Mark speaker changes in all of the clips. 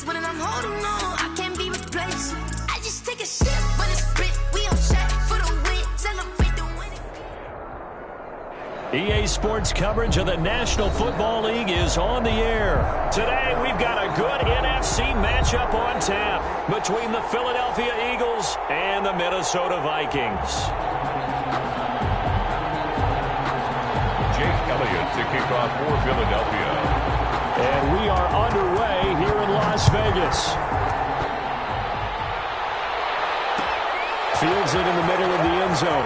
Speaker 1: when I'm holding on, I can't be replaced. I just take a sip, but it's split. We on track for the win. Celebrate the winning.
Speaker 2: EA Sports coverage of the National Football League is on the air. Today, we've got a good NFC matchup on tap between the Philadelphia Eagles and the Minnesota Vikings.
Speaker 3: Jake Elliott to kick off for Philadelphia.
Speaker 2: And we are underway here in Las Vegas. Fields it in the middle of the end zone.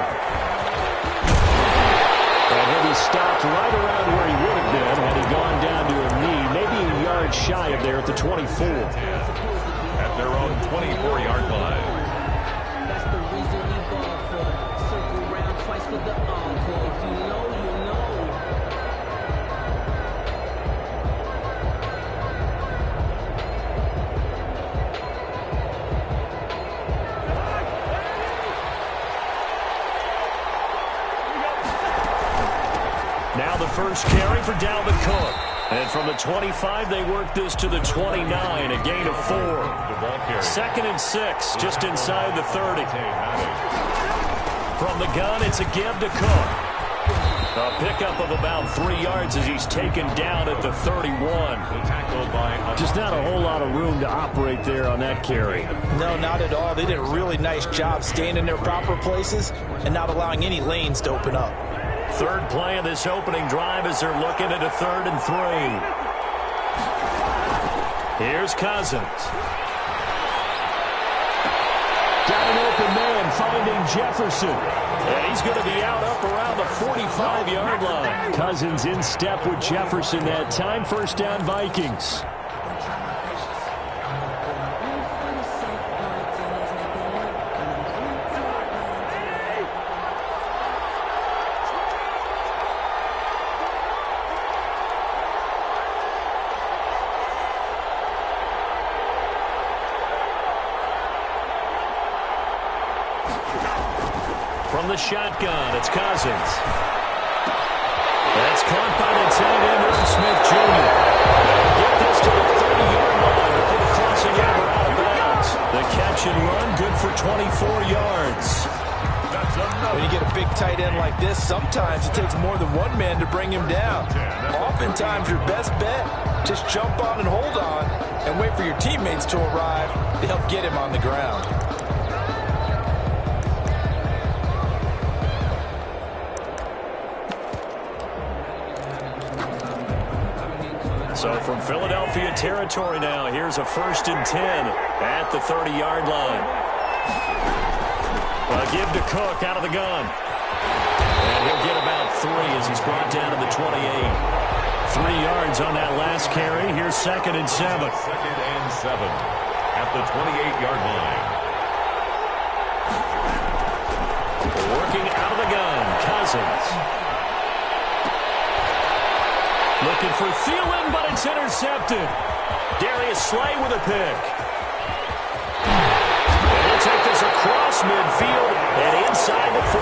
Speaker 2: And he'll be stopped right around where he would have been had he gone down to a knee, maybe a yard shy of there at the 24.
Speaker 3: At their own 24-yard line.
Speaker 4: That's the reason we ball for. Circle round twice for the encore. If you know, you know.
Speaker 2: Now the first carry for Dalvin Cook. And from the 25, they work this to the 29, a gain of 4. 2nd and 6, just inside the 30. From the gun, it's a give to Cook. A pickup of about 3 yards as he's taken down at the 31. Just not a whole lot of room to operate there on that carry.
Speaker 5: No, not at all. They did a really nice job staying in their proper places and not allowing any lanes to open up.
Speaker 2: Third play of this opening drive as they're looking at a 3rd and 3. Here's Cousins. Got an open man finding Jefferson. And he's going to be out up around the 45-yard line. Cousins in step with Jefferson that time. First down, Vikings. From the shotgun, it's Cousins. That's caught by the tight end, Irv Smith Jr. They'll get this to the 30-yard line before crossing over out of bounds. The catch and run, good for 24 yards.
Speaker 5: When you get a big tight end like this, sometimes it takes more than one man to bring him down. Oftentimes, your best bet, just jump on and hold on and wait for your teammates to arrive to help get him on the ground.
Speaker 2: So from Philadelphia territory now, here's a 1st and 10 at the 30-yard line. A give to Cook out of the gun. And he'll get about 3 as he's brought down to the 28. 3 yards on that last carry. Here's 2nd and 7.
Speaker 3: 2nd and 7 at the 28-yard line.
Speaker 2: Working out of the gun, Cousins. Looking for Thielen, but it's intercepted. Darius Slay with a pick. And he'll take this across midfield and inside the 45.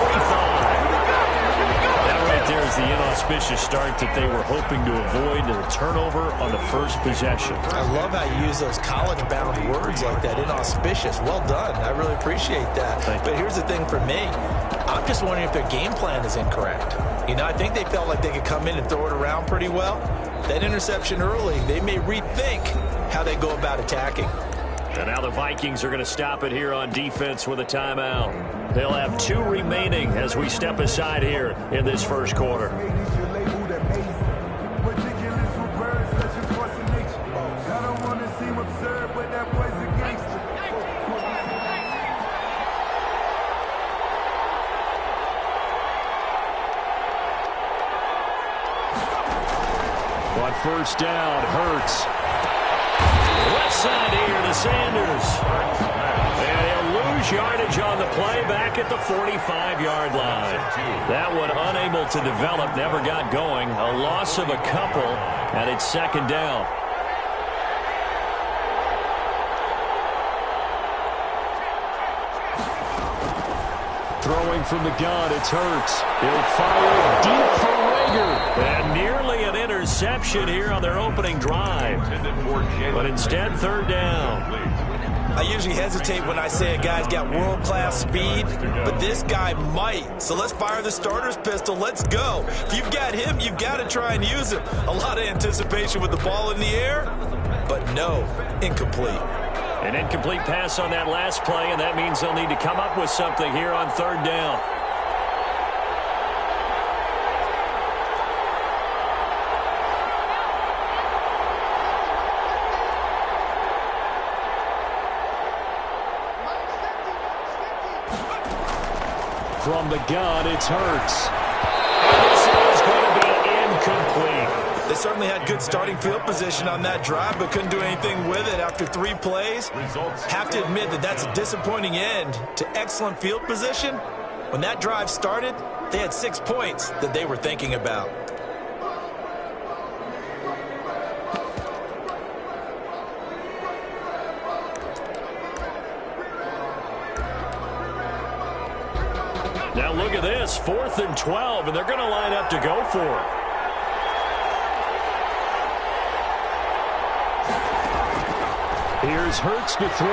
Speaker 2: That right there is the inauspicious start that they were hoping to avoid, and a turnover on the first possession.
Speaker 5: I love how you use those college-bound words like that, inauspicious. Well done. I really appreciate that. But here's the thing for me. I'm just wondering if their game plan is incorrect. You know, I think they felt like they could come in and throw it around pretty well. That interception early, they may rethink how they go about attacking.
Speaker 2: And now the Vikings are going to stop it here on defense with a timeout. They'll have 2 remaining as we step aside here in this first quarter. On first down, Hurts. Left side here to Sanders. And he'll lose yardage on the play back at the 45-yard line. That one unable to develop, never got going. A loss of a couple, and it's 2nd down. Throwing from the gun, it's Hurts. He'll fire deep for Rager. And nearly an interception. interception here on their opening drive. But instead, third down.
Speaker 5: I usually hesitate when I say a guy's got world-class speed, but this guy might. So let's fire the starter's pistol. Let's go. If you've got him, you've got to try and use him. A lot of anticipation with the ball in the air, but no, incomplete.
Speaker 2: An incomplete pass on that last play, and that means they'll need to come up with something here on third down. From the gun, it's Hurts. This is going to be incomplete.
Speaker 5: They certainly had good starting field position on that drive, but couldn't do anything with it after 3 plays. Have to admit that that's a disappointing end to excellent field position. When that drive started, they had 6 points that they were thinking about.
Speaker 2: Now look at this, 4th and 12, and they're going to line up to go for it. Here's Hurts to throw.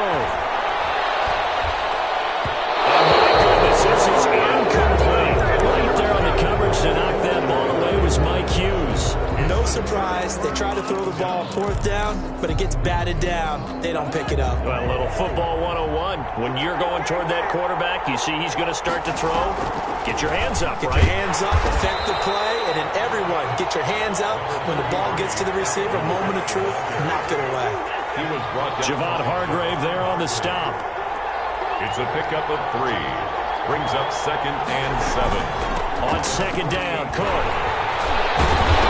Speaker 2: And my goodness, this is incomplete. Right there on the coverage to knock that ball away was Mike Hughes.
Speaker 5: No surprise, they try to throw the ball on 4th down, but it gets batted down. They don't pick it up.
Speaker 2: Well, a little football 101. When you're going toward that quarterback, you see he's going to start to throw. Get your hands up,
Speaker 5: Get
Speaker 2: right?
Speaker 5: your hands up, affect the play, and then everyone get your hands up. When the ball gets to the receiver, moment of truth, knock it away.
Speaker 3: He was brought down.
Speaker 2: Javon Hargrave there on the stop.
Speaker 3: It's a pickup of 3. Brings up 2nd and 7.
Speaker 2: On 2nd down, Cook.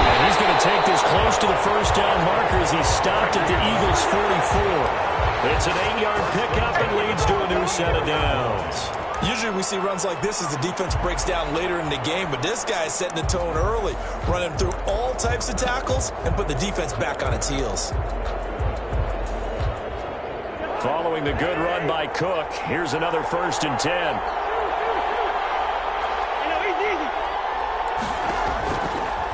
Speaker 2: And he's going to take this close to the first down marker as he stopped at the Eagles' 44. It's an 8-yard pickup and leads to a new set of downs.
Speaker 5: Usually we see runs like this as the defense breaks down later in the game, but this guy is setting the tone early, running through all types of tackles and put the defense back on its heels.
Speaker 2: Following the good run by Cook, here's another 1st and 10.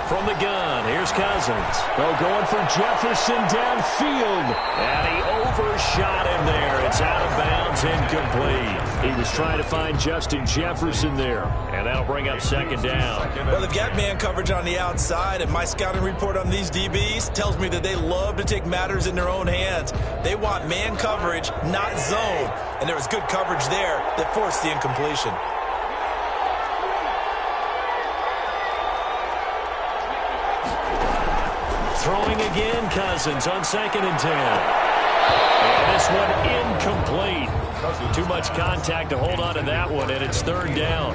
Speaker 2: From the gun, here's Cousins. Oh, going for Jefferson downfield. And he overshot him there. It's out of bounds, incomplete. He was trying to find Justin Jefferson there. And that'll bring up 2nd down.
Speaker 5: Well, they've got man coverage on the outside, and my scouting report on these DBs tells me that they love to take matters in their own hands. They want man coverage, not zone. And there was good coverage there that forced the incompletion.
Speaker 2: Throwing again, Cousins on 2nd and 10. And this one incomplete. Too much contact to hold on to that one, and it's 3rd down.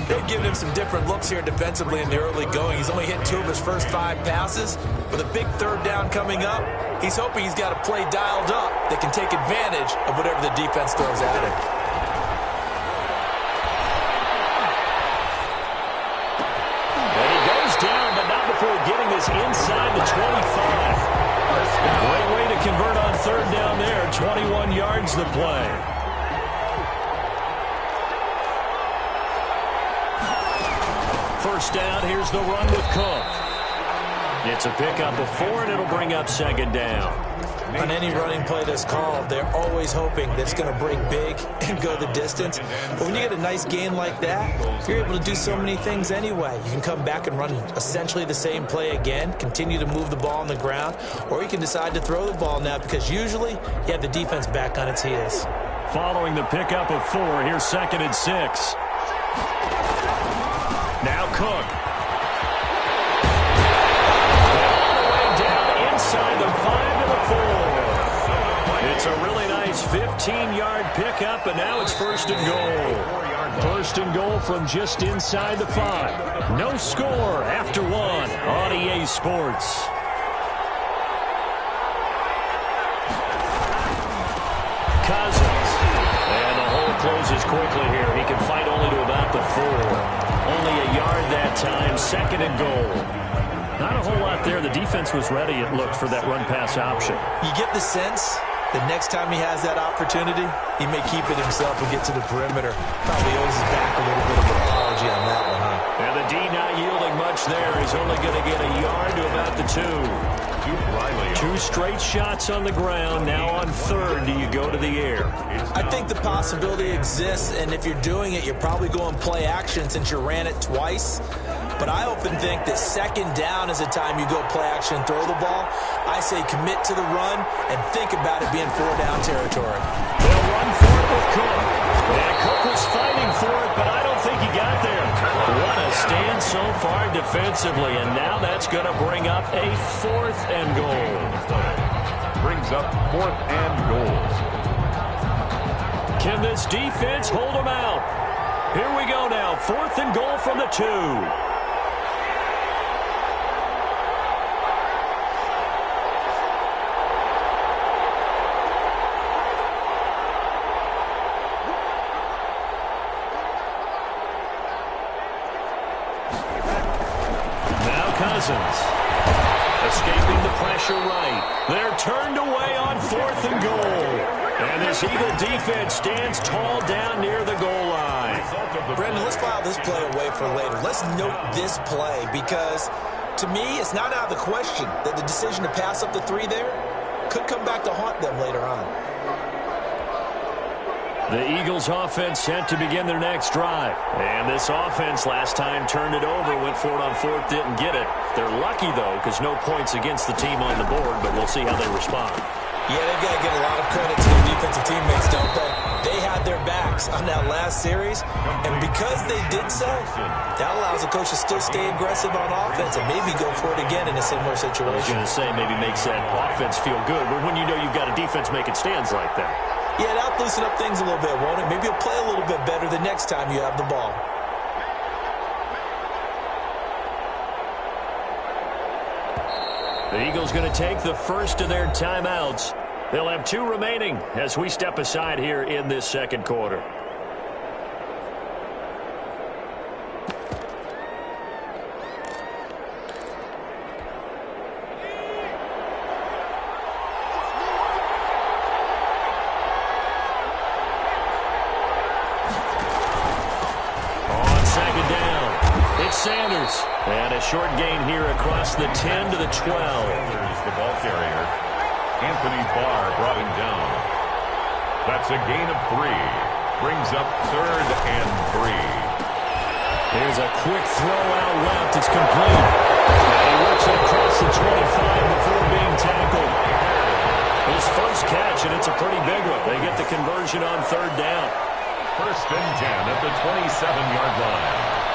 Speaker 5: They've given him some different looks here defensively in the early going. He's only hit 2 of his first 5 passes. With a big 3rd down coming up, he's hoping he's got a play dialed up that can take advantage of whatever the defense throws at him.
Speaker 2: And he goes down, but not before getting this inside the 25. Great way to convert on 3rd down there. 21 yards the play. First down, here's the run with Cook. It's a pickup of 4, and it'll bring up 2nd down.
Speaker 5: On any running play that's called, they're always hoping that it's going to break big and go the distance. But when you get a nice gain like that, you're able to do so many things anyway. You can come back and run essentially the same play again, continue to move the ball on the ground, or you can decide to throw the ball now because usually you have the defense back on its heels.
Speaker 2: Following the pickup of 4, here's 2nd and 6. Now Cook. All the way down inside the 5 to the 4. It's a really nice 15-yard pickup, and now it's 1st and goal. 1st and goal from just inside the 5. No score after 1 on EA Sports. Cousins. And the hole closes quickly here. He can fight only to about the 4. Only a yard that time. 2nd and goal. Not a whole lot there. The defense was ready, it looked, for that run-pass option.
Speaker 5: You get the sense that next time he has that opportunity, he may keep it himself and get to the perimeter. Probably owes his back a little bit of an apology on that one, huh?
Speaker 2: And the D not yielding much catch there. He's only going to get a yard to about the 2. Two straight shots on the ground. Now on third, do you go to the air?
Speaker 5: I think the possibility exists, and if you're doing it, you're probably going play action since you ran it twice. But I often think that second down is the time you go play action and throw the ball. I say commit to the run and think about it being 4-down territory.
Speaker 2: They'll run for it with Cook. And Cook was fighting for it, but I don't think he got there. What a stand so far defensively, and now that's going to bring up a 4th and goal.
Speaker 3: Brings up 4th and goal.
Speaker 2: Can this defense hold them out? Here we go now, 4th and goal from the 2. Escaping the pressure right. They're turned away on 4th and goal. And this Eagle defense stands tall down near the goal line.
Speaker 5: Brendan, let's file this play away for later. Let's note this play because, to me, it's not out of the question that the decision to pass up the 3 there could come back to haunt them later on.
Speaker 2: The Eagles offense set to begin their next drive. And this offense last time turned it over, went for it on 4th, didn't get it. They're lucky, though, because no points against the team on the board, but we'll see how they respond.
Speaker 5: Yeah, they've got to give a lot of credit to their defensive teammates, don't they? They had their backs on that last series, and because they did so, that allows the coach to still stay aggressive on offense and maybe go for it again in a similar situation.
Speaker 2: I was going to say maybe makes that offense feel good, but when you know you've got a defense making stands like that.
Speaker 5: Yeah, that'll loosen up things a little bit, won't it? Maybe you'll play a little bit better the next time you have the ball.
Speaker 2: The Eagles going to take the first of their timeouts. They'll have 2 remaining as we step aside here in this second quarter. Sanders. And a short gain here across the 10 to the 12.
Speaker 3: Sanders, the ball carrier. Anthony Barr brought him down. That's a gain of 3. Brings up 3rd and 3.
Speaker 2: Here's a quick throw out left. It's complete. And he works it across the 25 before being tackled. His first catch, and it's a pretty big one. They get the conversion on 3rd down.
Speaker 3: 1st and 10 at the 27-yard line.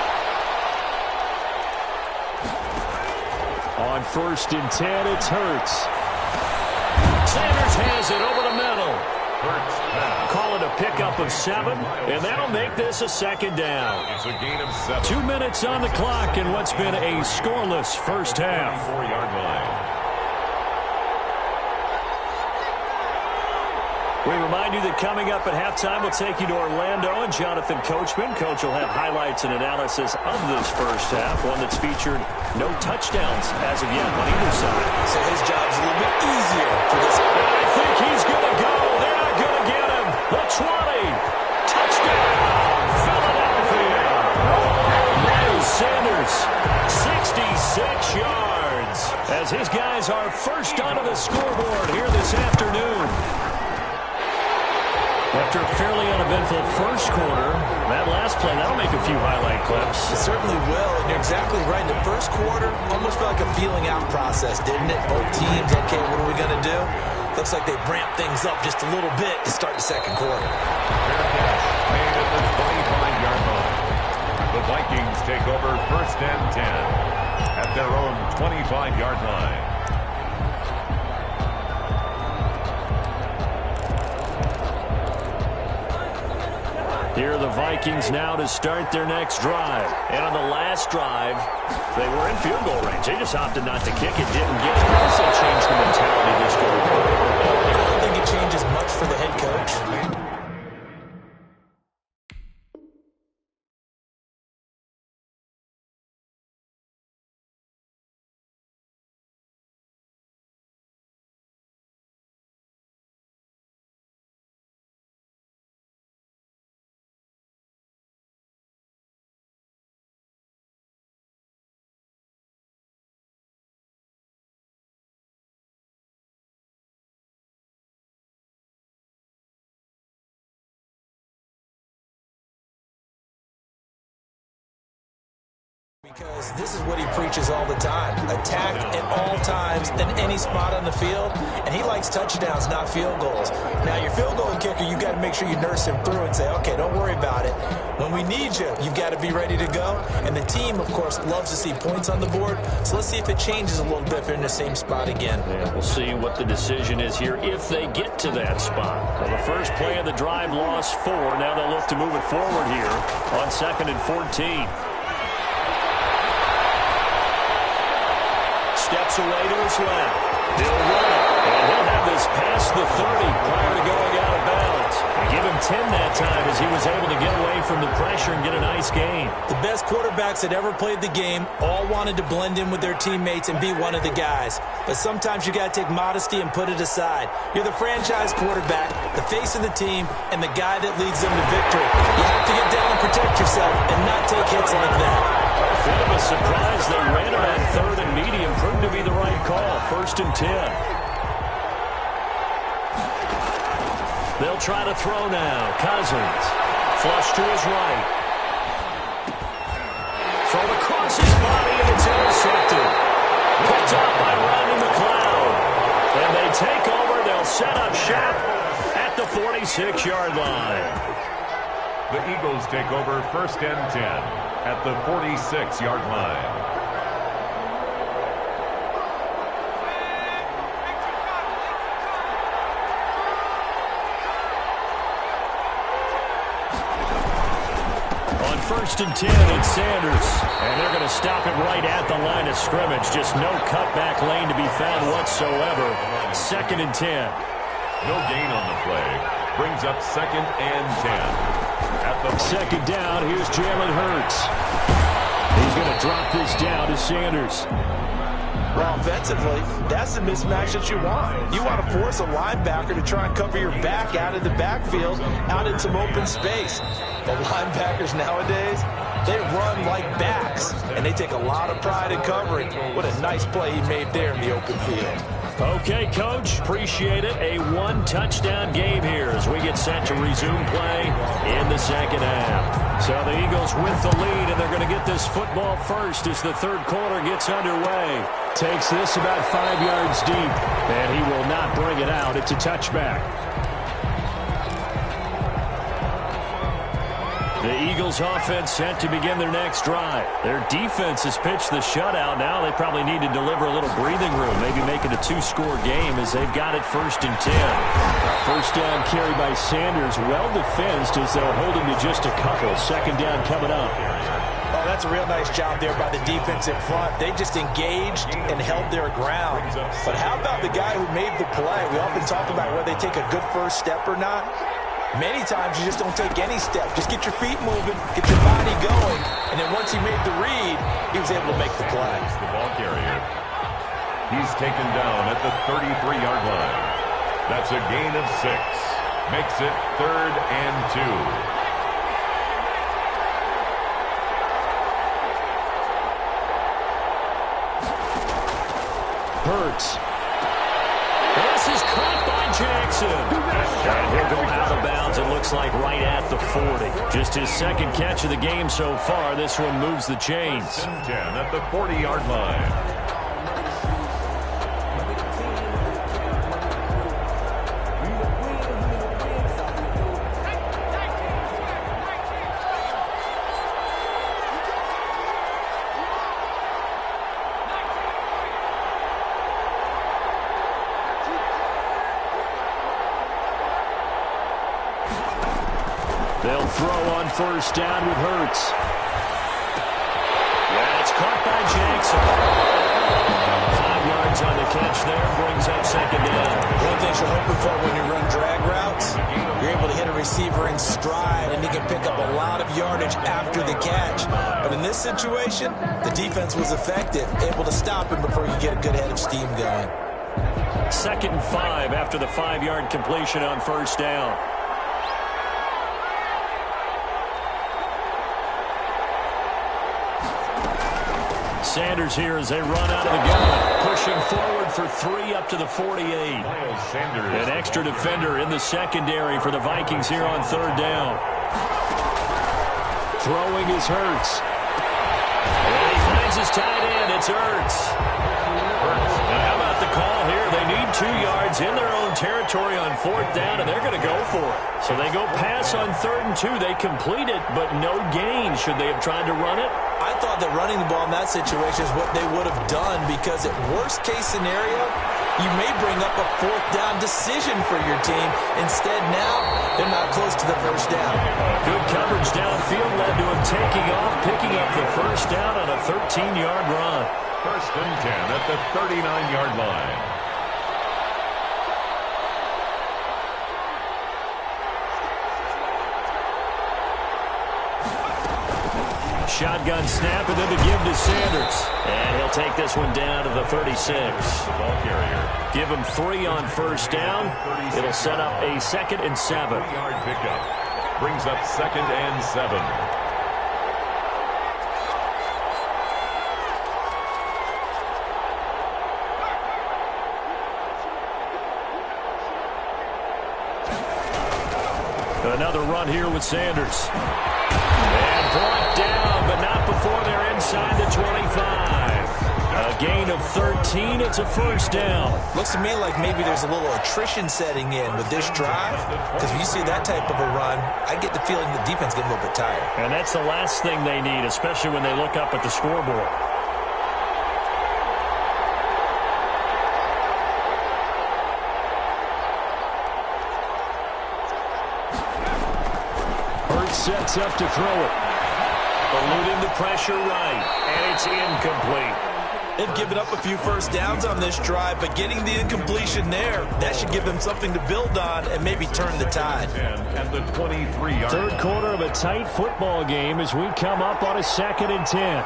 Speaker 2: On 1st and 10, it's Hurts. Sanders has it over the middle.
Speaker 3: Hurts pass.
Speaker 2: Call it a pickup of 7, and that'll make this a 2nd down.
Speaker 3: It's a gain of 7.
Speaker 2: 2 minutes on the clock in what's been a scoreless first half.
Speaker 3: 4-yard line.
Speaker 2: We remind you that coming up at halftime, we'll take you to Orlando and Jonathan Coachman. Coach will have highlights and analysis of this first half, one that's featured no touchdowns as of yet on either side.
Speaker 5: So his job's a little bit easier for this.
Speaker 2: I think he's going to go. They're not going to get him. The 20. Touchdown, Philadelphia. Miles Sanders, 66 yards, as his guys are first onto the scoreboard here this afternoon. After a fairly uneventful first quarter, that last play, that'll make a few highlight clips.
Speaker 5: It certainly will, and you're exactly right. The first quarter almost felt like a feeling out process, didn't it? Both teams, okay, what are we going to do? Looks like they ramped things up just a little bit to start the second quarter.
Speaker 3: Fair catch made at the 25-yard line. The Vikings take over 1st and 10 at their own 25-yard line.
Speaker 2: Here are the Vikings now to start their next drive. And on the last drive, they were in field goal range. They just opted not to kick it, didn't get it. How does that change the mentality this go?
Speaker 5: I don't think it changes much for the head coach. This is what he preaches all the time. Attack at all times in any spot on the field. And he likes touchdowns, not field goals. Now, your field goal kicker, you've got to make sure you nurse him through and say, okay, don't worry about it. When we need you, you've got to be ready to go. And the team, of course, loves to see points on the board. So let's see if it changes a little bit if they're in the same spot again.
Speaker 2: Yeah, we'll see what the decision is here if they get to that spot. Well, the first play of the drive lost 4. Now they'll look to move it forward here on 2nd and 14. Steps away to his left. He'll run it, and he'll have this past the 30 prior to going out of bounds. They give him 10 that time as he was able to get away from the pressure and get a nice gain.
Speaker 5: The best quarterbacks that ever played the game all wanted to blend in with their teammates and be one of the guys. But sometimes you got to take modesty and put it aside. You're the franchise quarterback, the face of the team, and the guy that leads them to victory. You have to get down and protect yourself and not take hits like that.
Speaker 2: Bit of a surprise they ran it on 3rd and medium. Proved to be the right call. 1st and 10. They'll try to throw now. Cousins. Flush to his right. Throw across his body, and it's intercepted. Picked up by Rodney McLeod. And they take over. They'll set up shop at the 46-yard line.
Speaker 3: The Eagles take over 1st and 10 at the 46-yard line.
Speaker 2: On 1st and 10, it's Sanders. And they're going to stop it right at the line of scrimmage. Just no cutback lane to be found whatsoever. 2nd and 10.
Speaker 3: No gain on the play. Brings up 2nd and 10. At the
Speaker 2: 2nd down, here's Jalen Hurts. He's going to drop this down to Sanders.
Speaker 5: Well, offensively, that's the mismatch that you want. You want to force a linebacker to try and cover your back out of the backfield, out in some open space. The linebackers nowadays, they run like backs, and they take a lot of pride in covering. What a nice play he made there in the open field.
Speaker 2: Okay, Coach, appreciate it. A 1-touchdown game here as we get set to resume play in the 2nd half. So the Eagles with the lead, and they're going to get this football first as the 3rd quarter gets underway. Takes this about 5 yards deep, and he will not bring it out. It's a touchback. The Eagles offense set to begin their next drive. Their defense has pitched the shutout. Now they probably need to deliver a little breathing room, maybe make it a 2-score game as they've got it 1st and 10. 1st down carry by Sanders, well defensed as they'll hold him to just a couple. 2nd down coming up.
Speaker 5: Oh, that's a real nice job there by the defense in front. They just engaged and held their ground. But how about the guy who made the play? We often talk about whether they take a good first step or not. Many times you just don't take any step. Just get your feet moving, get your body going, and then once he made the read, he was able to make the play.
Speaker 3: The ball carrier. He's taken down at the 33-yard line. That's a gain of 6. Makes it 3rd and 2.
Speaker 2: Hurts. This is caught by Jackson. And he'll go out of bounds, it looks like, right at the 40. Just his 2nd catch of the game so far. This one moves the chains.
Speaker 3: 10 at the 40-yard line.
Speaker 2: They'll throw on 1st down with Hurts. Yeah, it's caught by Jackson. 5 yards on the catch there, brings up 2nd down.
Speaker 5: One thing you're hoping for when you run drag routes, you're able to hit a receiver in stride, and he can pick up a lot of yardage after the catch. But in this situation, the defense was effective, able to stop him before you get a good head of steam going.
Speaker 2: 2nd and 5 after the 5-yard completion on 1st down. Sanders here as they run out of the gun. Pushing forward for 3 up to the 48. An extra defender in the secondary for the Vikings here on 3rd down. Throwing is Hurts. And he finds his tight end. It's Ertz. And how about the call here? They need 2 yards in their own territory on 4th down, and they're going to go for it. So they go pass on 3rd and 2. They complete it, but no gain. Should they have tried to run it?
Speaker 5: I thought that running the ball in that situation is what they would have done, because at worst case scenario, you may bring up a 4th down decision for your team. Instead, now they're not close to the 1st down.
Speaker 2: Good coverage downfield led to him taking off, picking up the 1st down on a 13-yard run.
Speaker 3: 1st and 10 at the 39-yard line.
Speaker 2: Shotgun snap, and then the give to Sanders. And he'll take this one down to the 36.
Speaker 3: The ball carrier.
Speaker 2: Give him 3 on 1st down. It'll set up a 2nd and 7.
Speaker 3: 3-yard pickup. Brings up 2nd and 7.
Speaker 2: Another run here with Sanders. And brought down, but not before they're inside the 25. A gain of 13. It's a 1st down.
Speaker 5: Looks to me like maybe there's a little attrition setting in with this drive, because when you see that type of a run, I get the feeling the defense getting a little bit tired.
Speaker 2: And that's the last thing they need, especially when they look up at the scoreboard. Sets up to throw it. Eluding the pressure right. And it's incomplete.
Speaker 5: They've given up a few 1st downs on this drive, but getting the incompletion there, that should give them something to build on and maybe turn the tide.
Speaker 3: At the 23-yard line.
Speaker 2: 3rd quarter of a tight football game as we come up on a 2nd and 10.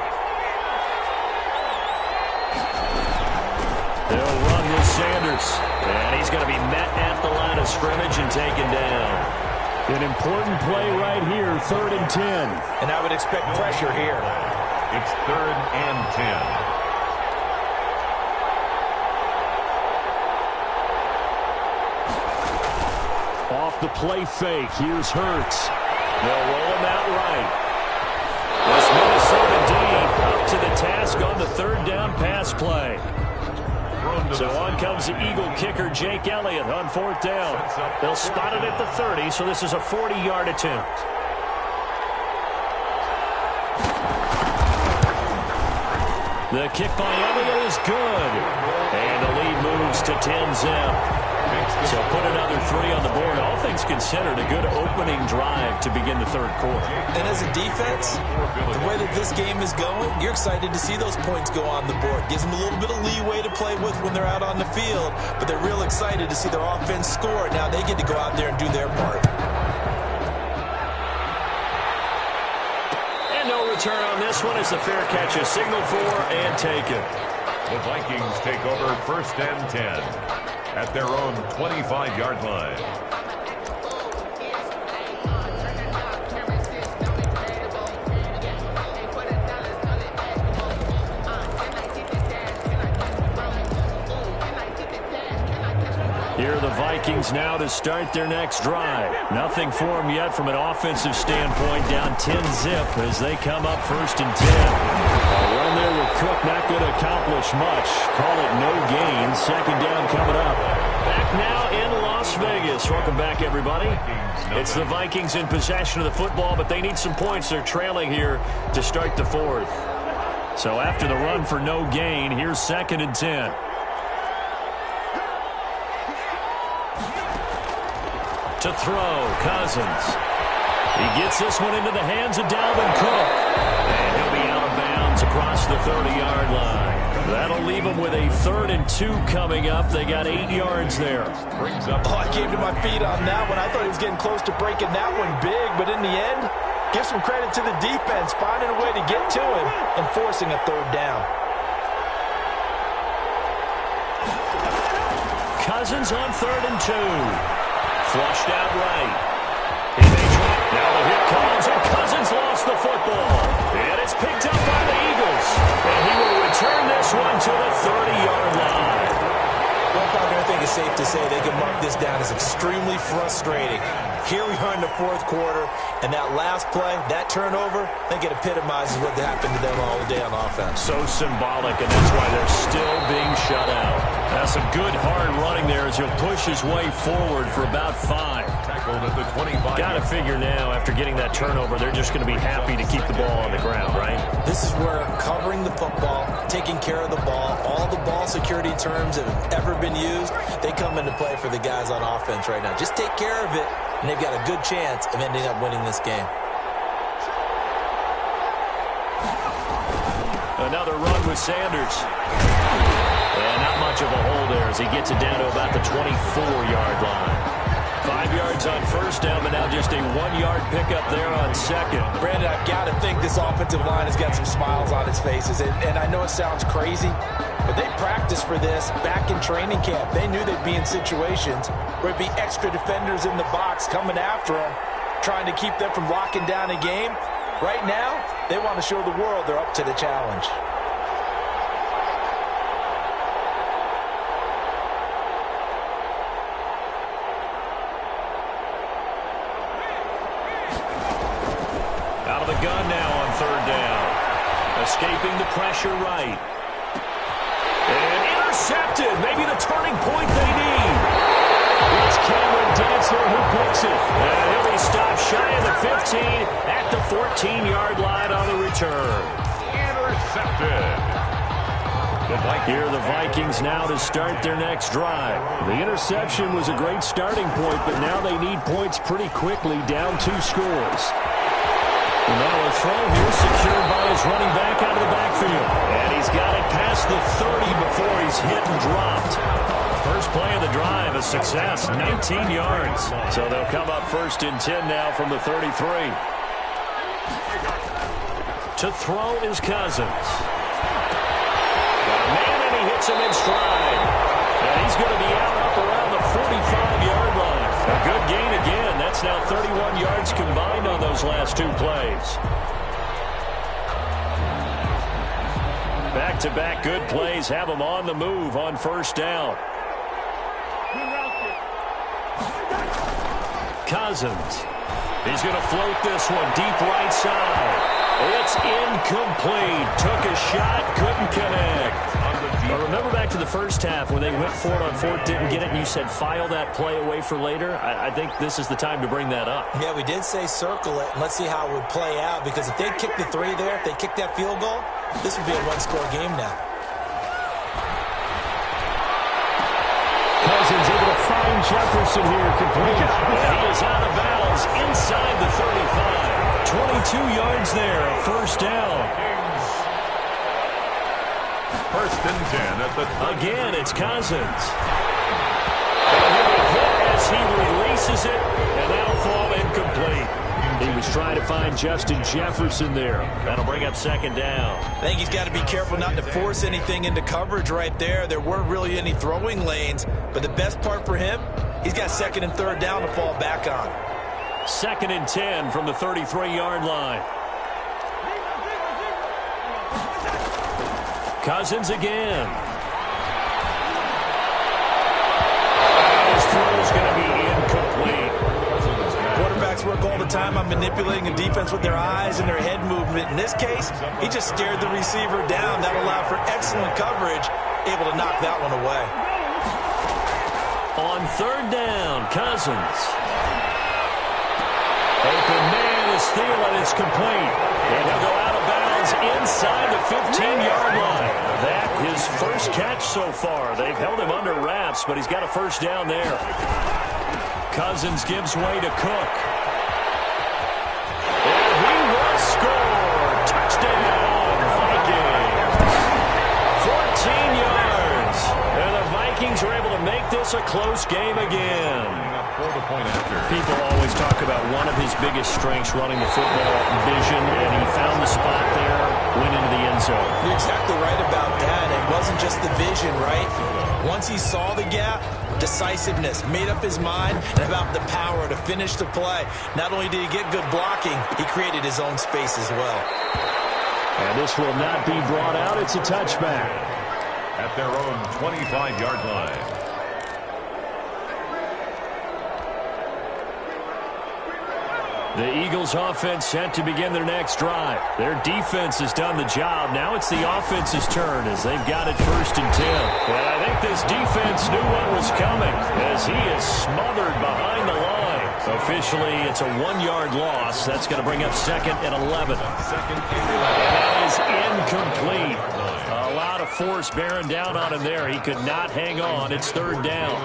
Speaker 2: They'll run with Sanders. And he's going to be met at the line of scrimmage and taken down. An important play right here, 3rd and 10.
Speaker 5: And I would expect pressure here.
Speaker 3: It's 3rd and 10.
Speaker 2: Off the play fake, here's Hurts. They'll roll him out right. This Minnesota D up to the task on the 3rd down pass play. So on comes the Eagle kicker, Jake Elliott, on 4th down. They'll spot it at the 30, so this is a 40-yard attempt. The kick by Elliott is good. And the lead moves to 10-zip. So put another 3 on the board. All things considered, a good opening drive to begin the 3rd quarter.
Speaker 5: And as a defense, the way that this game is going, you're excited to see those points go on the board. Gives them a little bit of leeway to play with when they're out on the field, but they're real excited to see their offense score. Now they get to go out there and do their part.
Speaker 2: And no return on this one as the fair catch is signaled for and taken.
Speaker 3: The Vikings take over 1st and 10 at their own 25-yard line.
Speaker 2: Here are the Vikings now to start their next drive. Nothing for them yet from an offensive standpoint. Down 10-zip as they come up 1st and 10. A run there with Cook not going to accomplish much. Call it no gain. 2nd down coming up. Back now in Las Vegas. Welcome back, everybody. It's the Vikings in possession of the football, but they need some points. They're trailing here to start the 4th. So after the run for no gain, here's 2nd and 10. To throw, Cousins. He gets this one into the hands of Dalvin Cook. And he'll be out of bounds across the 30-yard line. That'll leave him with a 3rd and 2 coming up. They got 8 yards there.
Speaker 5: Oh, I came to my feet on that one. I thought he was getting close to breaking that one big, but in the end, give some credit to the defense, finding a way to get to him and forcing a 3rd down.
Speaker 2: Cousins on 3rd and 2. Flushed out right. He may drop. Now the hit comes, and Cousins lost the football. And it's picked up by the Eagles. And he will return this one to the 30-yard line.
Speaker 5: Well, I'm probably going to think of safe to say they can mark this down as extremely frustrating. Here we are in the fourth quarter, and that last play, that turnover, I think it epitomizes what happened to them all day on offense.
Speaker 2: So symbolic, and that's why they're still being shut out. That's some good hard running there as he'll push his way forward for about 5.
Speaker 3: Tackled at the 25.
Speaker 2: Got to figure now, after getting that turnover, they're just going to be happy to keep the ball on the ground, right?
Speaker 5: This is where covering the football, taking care of the ball, all the ball security terms that have ever been used, they come into play for the guys on offense right now. Just take care of it, and they've got a good chance of ending up winning this game.
Speaker 2: Another run with Sanders. And not much of a hole there as he gets it down to about the 24-yard line. 5 yards on first down, but now just a 1-yard pickup there on second.
Speaker 5: Brandon, I've got to think this offensive line has got some smiles on its faces. And I know it sounds crazy, but they practiced for this back in training camp. They knew they'd be in situations where it'd be extra defenders in the box coming after them, trying to keep them from locking down a game. Right now, they want to show the world they're up to the challenge.
Speaker 2: Gun now on third down. Escaping the pressure right. And intercepted. Maybe the turning point they need. It's Cameron Dantzler who picks it. And he'll be stopped shy of the 15 at the 14-yard line on the return.
Speaker 3: Intercepted.
Speaker 2: Here are the Vikings now to start their next drive. The interception was a great starting point, but now they need points pretty quickly, down 2 scores. And now a throw here secured by his running back out of the backfield. And he's got it past the 30 before he's hit and dropped. First play of the drive, a success, 19 yards. So they'll come up first and 10 now from the 33. To throw is Cousins. Got a man, and he hits him in stride. And he's going to be up around the 45-yard line. A good gain again. That's now 31 yards combined on those last 2 plays. Back-to-back good plays have them on the move on first down. Cousins. He's going to float this one deep right side. It's incomplete. Took a shot, couldn't connect. Well, remember back to the first half when they went for it on 4th, didn't get it, and you said file that play away for later? I think this is the time to bring that up.
Speaker 5: Yeah, we did say circle it, and let's see how it would play out, because if they kick the 3 there, if they kick that field goal, this would be a 1-score game now.
Speaker 2: Cousins able to find Jefferson here, complete. And he is out of bounds inside the 35. 22 yards there, a first down.
Speaker 3: First and 10 at the...
Speaker 2: Again, it's Cousins. And he'll be hit as he releases it, and that'll fall incomplete. He was trying to find Justin Jefferson there. That'll bring up second down.
Speaker 5: I think he's got to be careful not to force anything into coverage right there. There weren't really any throwing lanes, but the best part for him, he's got second and third down to fall back on.
Speaker 2: Second and 10 from the 33-yard line. Cousins again. His throw is going to be incomplete.
Speaker 5: Quarterbacks work all the time on manipulating a defense with their eyes and their head movement. In this case, he just stared the receiver down. That allowed for excellent coverage, able to knock that one away.
Speaker 2: On third down, Cousins. Open man is Thielen. It's complete. And he'll go out of bounds inside the 15-yard line. That his first catch so far. They've held him under wraps, but he's got a first down there. Cousins gives way to Cook. And he will score. Touchdown, Vikings. 14 yards. And the Vikings are able to make this a close game again. People always talk about one of his biggest strengths running the football, vision, and he found the spot there, went into the end zone.
Speaker 5: You're exactly right about that. It wasn't just the vision, right? Once he saw the gap, decisiveness, made up his mind, and about the power to finish the play. Not only did he get good blocking, he created his own space as well.
Speaker 2: And this will not be brought out. It's a touchback.
Speaker 3: At their own 25-yard line.
Speaker 2: The Eagles offense set to begin their next drive. Their defense has done the job. Now it's the offense's turn as they've got it 1st and 10. And I think this defense knew what was coming as he is smothered behind the line. Officially, it's a 1-yard loss. That's going to bring up 2nd and 11.
Speaker 3: Second and 11.
Speaker 2: And that is incomplete. A lot of force bearing down on him there. He could not hang on. It's 3rd down.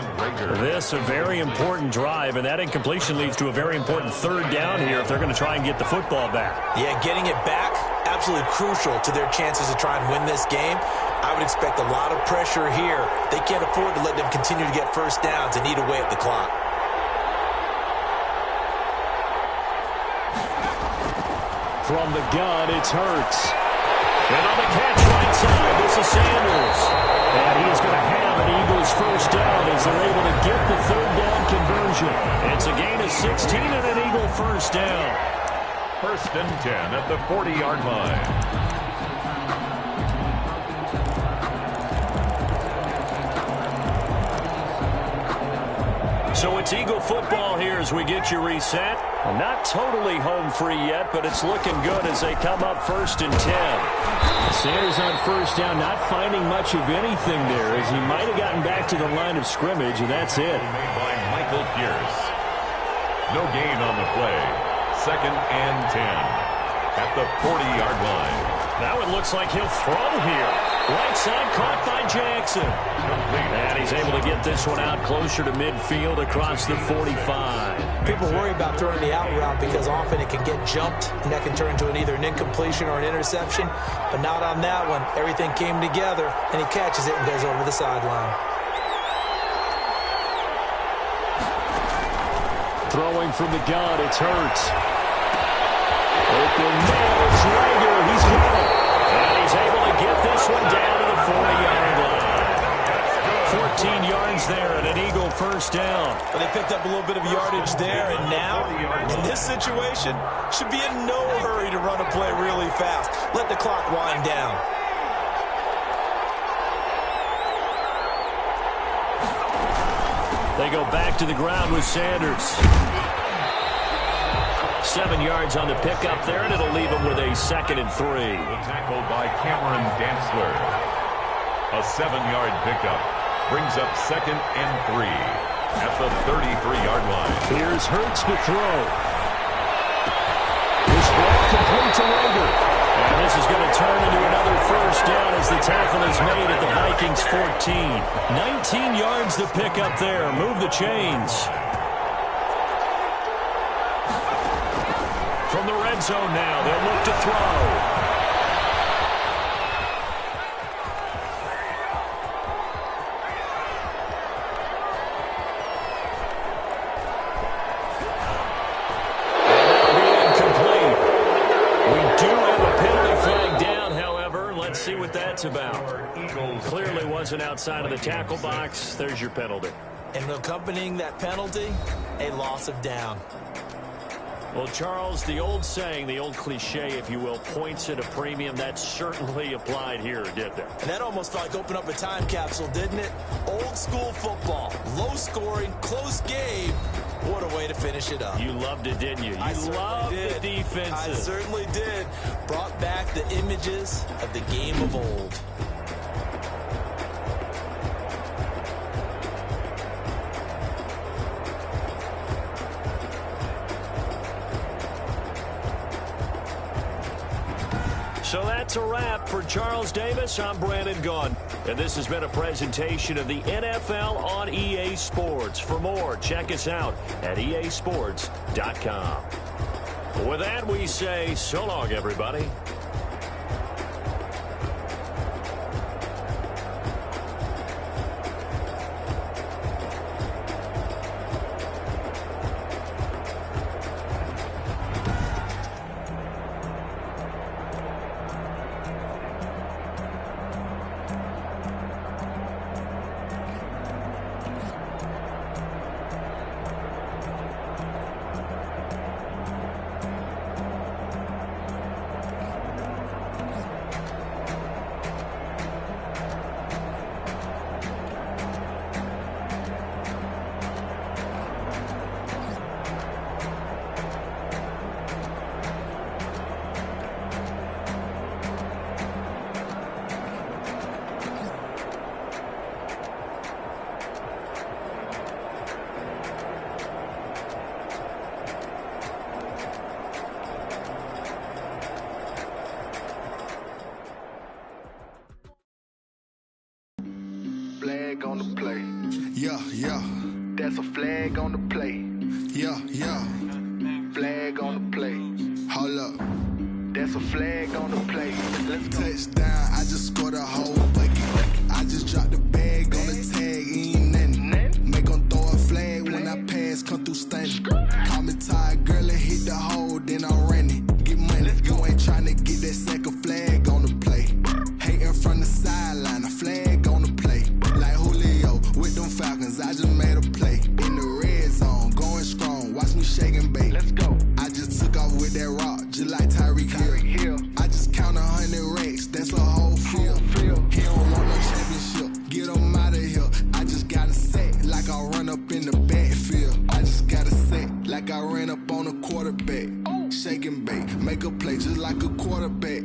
Speaker 2: This a very important drive, and that incompletion leads to a very important 3rd down here if they're going to try and get the football back.
Speaker 5: Yeah, getting it back, absolutely crucial to their chances to try and win this game. I would expect a lot of pressure here. They can't afford to let them continue to get first downs and eat away at the clock.
Speaker 2: From the gun, it's Hurts. And on the catch right side, this is Sanders. And he is going to have an Eagles first down as they're able to get the 3rd down conversion. It's a gain of 16 and an Eagle first down.
Speaker 3: 1st and 10 at the 40-yard line.
Speaker 2: So it's Eagle football here as we get you reset. Not totally home free yet, but it's looking good as they come up 1st and 10. Sanders on first down, not finding much of anything there as he might have gotten back to the line of scrimmage, and that's it.
Speaker 3: Made by Michael Pierce. No gain on the play. 2nd and 10 at the 40-yard line.
Speaker 2: Now it looks like he'll throw here. Right side caught by Jackson. And he's able to get this one out closer to midfield across the 45.
Speaker 5: People worry about throwing the out route because often it can get jumped, and that can turn into either an incompletion or an interception. But not on that one. Everything came together, and he catches it and goes over the sideline.
Speaker 2: Throwing from the gun, it's Hurts. Open man, it's Rager. He's got it. And he's able to get this one down to the 40-yard line. 14 yards there and an Eagle first down.
Speaker 5: Well, they picked up a little bit of yardage there, and now, in this situation, should be in no hurry to run a play really fast. Let the clock wind down.
Speaker 2: They go back to the ground with Sanders. 7 yards on the pickup there, and it'll leave him with a 2nd and 3.
Speaker 3: The tackle by Cameron Dantzler. A 7-yard pickup brings up 2nd and 3 at the 33-yard line.
Speaker 2: Here's Hurts to throw. This ball complete to Rager. And this is going to turn into another first down as the tackle is made at the Vikings 14. 19 yards to pick up there. Move the chains. From the red zone now, they'll look to throw. See what that's about. Clearly wasn't outside of the tackle box. There's your penalty.
Speaker 5: And accompanying that penalty, a loss of down.
Speaker 2: Well, Charles, the old saying, the old cliche, if you will, points at a premium, that certainly applied here, didn't it?
Speaker 5: And that almost felt like opened up a time capsule, didn't it? Old school football, low scoring, close game. What a way to finish it up.
Speaker 2: You loved it, didn't you? You loved the defenses.
Speaker 5: I certainly did. Brought back the images of the game of old.
Speaker 2: So that's a wrap for Charles Davis. I'm Brandon Gaughan. And this has been a presentation of the NFL on EA Sports. For more, check us out at easports.com. With that, we say so long, everybody.
Speaker 6: flag on the play. Yeah, yeah. That's a flag on the play. Yeah, yeah. Flag on the play. Hold up. That's a flag on the play. Let's go. Touchdown, I just scored a whole bucket. I just dropped the bag on the tag, ain't nothing. Make them throw a flag when I pass, come through stunning. Call me tired, girl, and hit the hole, then I'm running. Get money, you ain't tryna get that second flag on the play. Hating from the sideline, a flag on the play. Like Julio with them Falcons, I just made a play. In the red zone, going strong, watch me shake and bake. Let's go. I just took off with that rock, just like Tyreek Hill. I just count 100 racks, that's a whole field. He don't want no championship, get him out of here. I just gotta set like I run up in the backfield. I just gotta set like I ran up on a quarterback. Shake and bake, make a play just like a quarterback.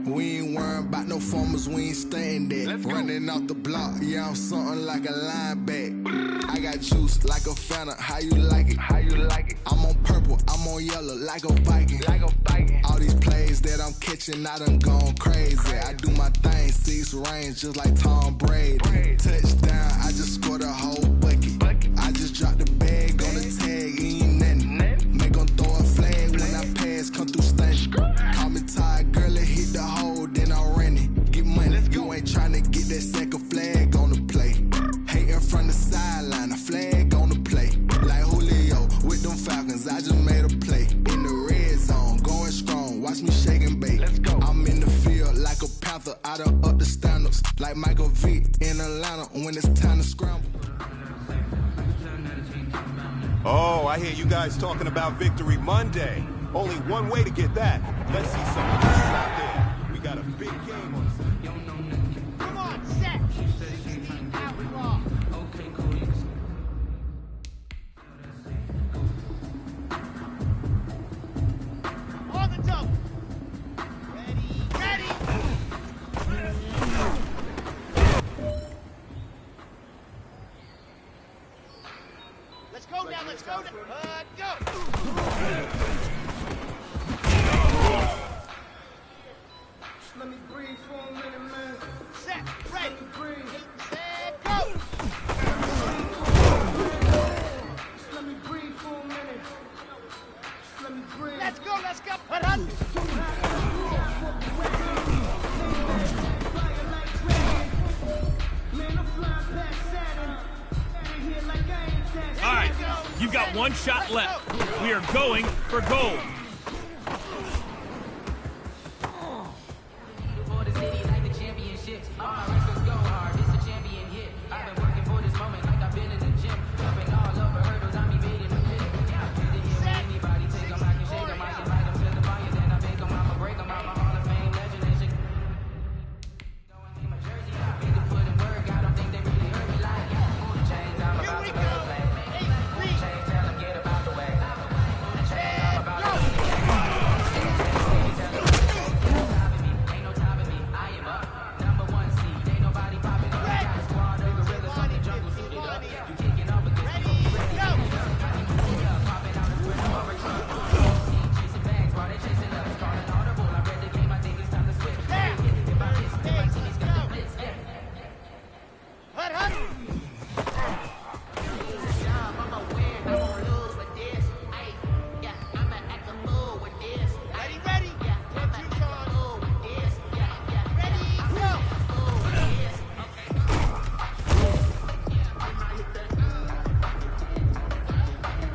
Speaker 6: We ain't worrying about no formers, we ain't staying there. Running off the block, yeah, I'm something like a linebacker. I got juice like a Fanta, how you like it? How you like it? I'm on purple, I'm on yellow, like a Viking. Like a Viking. All these plays that I'm catching, I done gone crazy. I do my thing, 6 range, just like Tom Brady. Touchdown, I just scored a whole bucket. I just dropped the bag on the tag, ain't nothing. Make them throw a flag when I pass, come through stunning. Call me tired, girl, and hit the hole, then I'm running. Get money, you ain't tryna get that second flag on the play. Hating from the sideline, a flag on the play. Like Julio with them Falcons, I just made a play. In the red zone, going strong, watch me shake and bake. Let's go. I'm in the field like a Panther, I done up the standards. Like Michael Vick in Atlanta when it's time to scramble.
Speaker 7: Oh, I hear you guys talking about Victory Monday. Only one way to get that. Let's see some of this out there. We got a big game on Sunday.
Speaker 8: Come on, set. 16 outlaw.
Speaker 4: Okay, cool.
Speaker 8: On the double. Ready. Let's go now, let's go. Go.
Speaker 9: Let me breathe for a minute, man.
Speaker 8: Set, ready.
Speaker 9: Breathe.
Speaker 8: Set, go.
Speaker 9: Just let me breathe for a minute. Just let me breathe.
Speaker 8: Let's go, let's go. Put on.
Speaker 10: All right, you've got one shot left. We are going for gold.
Speaker 4: For the city like the championships. All my records go hard. This a champion hit. I've been working for this moment like I've been in the gym. Jumping all over hurdles, I'm evading the pit. Anybody take them, I can shake them, I can light them to the fire, then I make them, I'ma break them, I'm a Hall of Fame legend. And shit. Going in my jersey, I made them put in work. I don't think they really heard me like change. I'm about to go play. Change, tell them get about the way. Change, I'm about to ain't no topping me, I am up. Number 1 seed, ain't nobody popping up. Got a squad of gorillas on the jungle suited up. You kicking up because you be ready. Popping out the square of a truck. Chasing bags while they chasing us. Calling audible, I read the game, I think it's time to switch. If I miss, if my team's got the blitz, yeah.
Speaker 8: Hut.
Speaker 9: I'ma win, I'm gonna lose with this. Ay, yeah, I'ma act a fool with this.
Speaker 8: Ready.
Speaker 9: Yeah, I'ma act a fool with this. Yeah.
Speaker 8: Ready, go.
Speaker 9: Fool with this.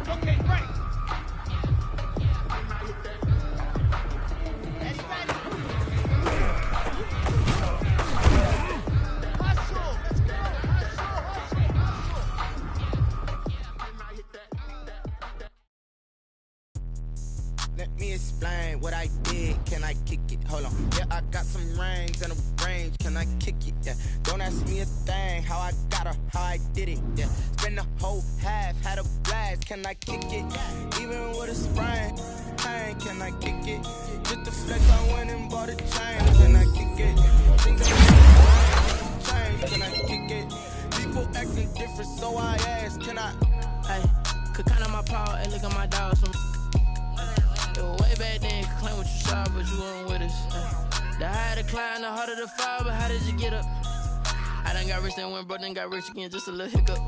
Speaker 8: Okay, right. Ready. Hustle, let's go. Hustle.
Speaker 11: Let me explain what I did. Can I kick it? Hold on. Yeah, I got some rings and a range. Can I kick it? Yeah. Don't ask me a thing. How I got her, how I did it. Yeah. Spend the whole half, had a blast. Can I kick it? Even with a sprain. Pain, can I kick it? Just the flex, I went and bought a chain. Can I kick it? Things ain't change. Can I kick it? People acting different, so I asked. Can I?
Speaker 4: Hey, could count on my power and look at my dogs. It was way back then, could claim what you saw, but you weren't with us. The higher the climb, the harder the fall, but how did you get up? I done done got rich, then went broke, then got rich again, just a little hiccup.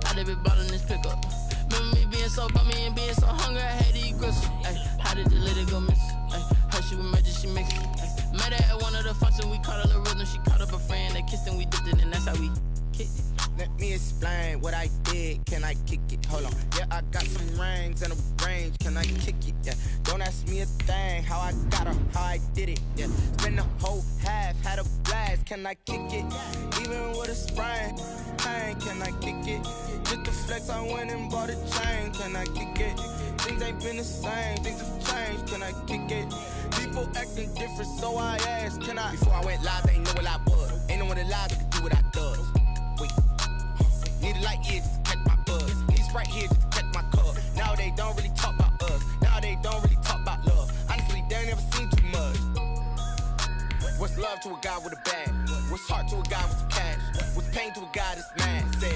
Speaker 4: I done been ballin' this pickup. Remember me being so bummy and being so hungry, I had to eat gristle. Ay, how did the lady go miss? Ay, her she was magic, she mixed it. Ay, met her at one of the functions, we caught a little rhythm. She caught up a friend, they kissed and we dipped it, and that's how we kicked it.
Speaker 11: Let me explain what I did. Can I kick it? Hold on. Yeah, I got some rings and a range. Can I kick it? Yeah. Don't ask me a thing. How I got her, how I did it. Yeah. Spend the whole half, had a blast. Can I kick it? Even with a sprain. Pain, can I kick it? Just to flex, I went and bought a chain. Can I kick it? Things ain't been the same. Things have changed. Can I kick it? People acting different, so I asked. Can I? Before I went live, they ain't know what I was. Ain't no one alive that could do what I does. Wait. Need a light here just to catch my buzz. Need Sprite here just to catch my cup. Now they don't really talk about us. Now they don't really talk about love. Honestly, they ain't never seen too much. What's love to a guy with a bag? What's heart to a guy with some cash? What's pain to a guy that's mad? Said.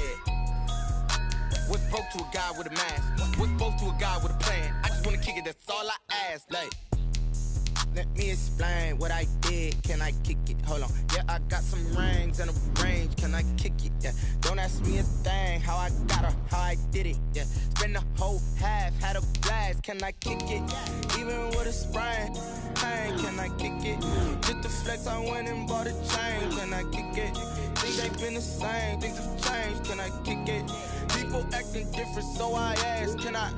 Speaker 11: What's broke to a guy with a mask? What's both to a guy with a plan? I just wanna kick it, that's all I ask. Like, let me explain what I did. Can I kick it? Hold on. Yeah, I got some rings and a range. Can I kick it? Yeah. Don't ask me a thing. How I got her, how I did it. Yeah. Spend the whole half, had a blast. Can I kick it? Even with a sprain. Pain, can I kick it? Just to flex, I went and bought a chain. Can I kick it? Things ain't been the same. Things have changed. Can I kick it? People acting different, so I ask. Can I?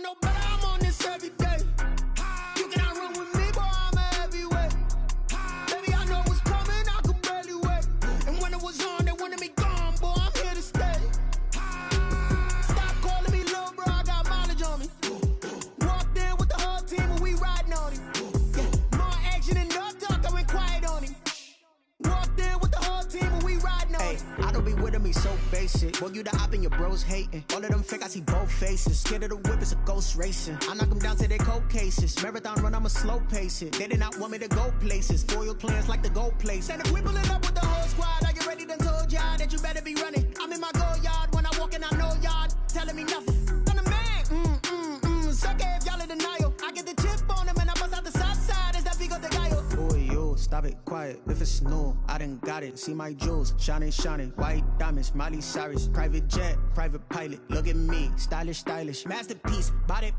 Speaker 11: No, but I'm on this every day. You cannot run with me, boy, I'm a heavyweight. Baby, I know what's coming, I could barely wait. And when it was on, they wanted me gone, boy, I'm here to stay. Stop calling me little bro, I got mileage on me. Walked in with the whole team and we riding on him. Yeah, more action and no talk, I went quiet on him. Walked in with the whole team and we riding on him.
Speaker 12: I don't be with him, he's so basic. Boy, you the op and your bros hating. All of them fake, I see both faces. Scared of the whip, it's a ghost racing. I knock them down to their cold cases. Marathon run, I'ma slow pace it. They did not want me to go places. Foil plans like the gold place. And if we pulling up with the whole squad, I get ready done told y'all that you better be running. I'm in my go yard, when I walk in, I know y'all telling me nothing. I'm the man, suck it if y'all in denial. I get the chip on them and I bust out the south side, is that big of the guy? Boy, yo, stop it, quiet. If it's new, I done got it. See my jewels, shining, shining. White diamonds, Miley Cyrus. Private jet, private pilot. Look at me, stylish, stylish. Masterpiece, body,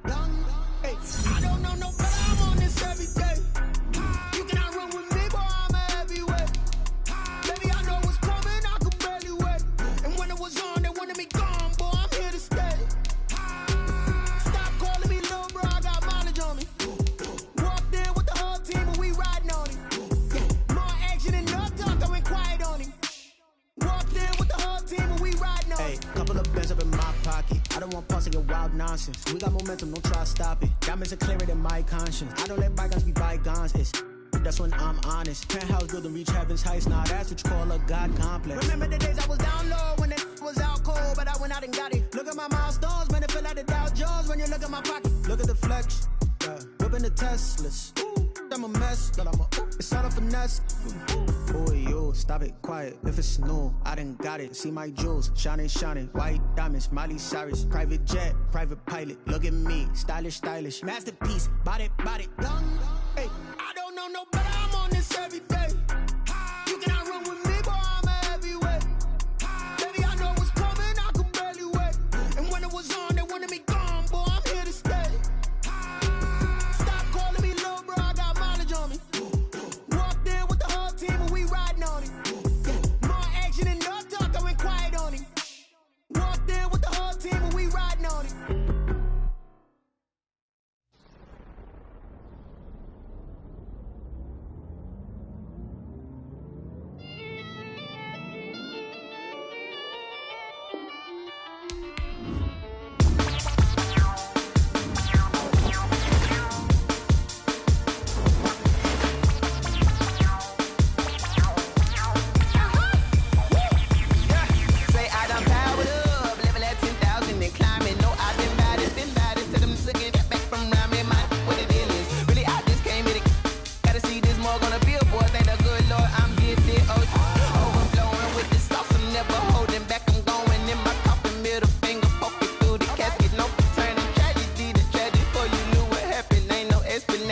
Speaker 12: young. Hey,
Speaker 11: I don't know no better, I'm on this every day. You cannot run with me, boy, I'm a heavyweight. Baby, I know what's coming, I could barely wait. And when it was on, they wanted me gone, boy, I'm here to stay. Stop calling me little bro, I got mileage on me. Walked in with the whole team and we riding on him. Yeah, more action and no talk, I went quiet on him. Walked in with the whole team and we riding on him.
Speaker 12: Hey, couple of bands up in my pocket. I don't want parts of your wild nonsense. We got momentum, don't try to stop it. Diamonds are clearer than my conscience. I don't let bygones be bygones. That's when I'm honest. Penthouse building, reach heaven's heights. Now that's what you call a God complex.
Speaker 11: Remember the days I was down low when it was out cold, but I went out and got it. Look at my milestones, man, it feel like the Dow Jones when you look at my pocket.
Speaker 12: Look at the flex, yeah. Whipping the Teslas. I'm a mess, but it's all a finesse. Boy, yo, stop it, quiet. If it's new, I done got it. See my jewels, shining, shining. White diamonds, Miley Cyrus. Private jet, private pilot. Look at me, stylish, stylish. Masterpiece, body, young. Hey,
Speaker 11: I don't know no better, I'm on this every day. You cannot run with me, boy, I'm a heavyweight. Baby, I know what's coming, I could barely wait. And when it was on, they wanted me gone, boy, I'm here to stay. Stop calling me little bro, I got mileage on me. Walked in with the whole team and we riding on him. Yeah, more action and no talk, I went quiet on him. Walked in with the whole team and we riding on him.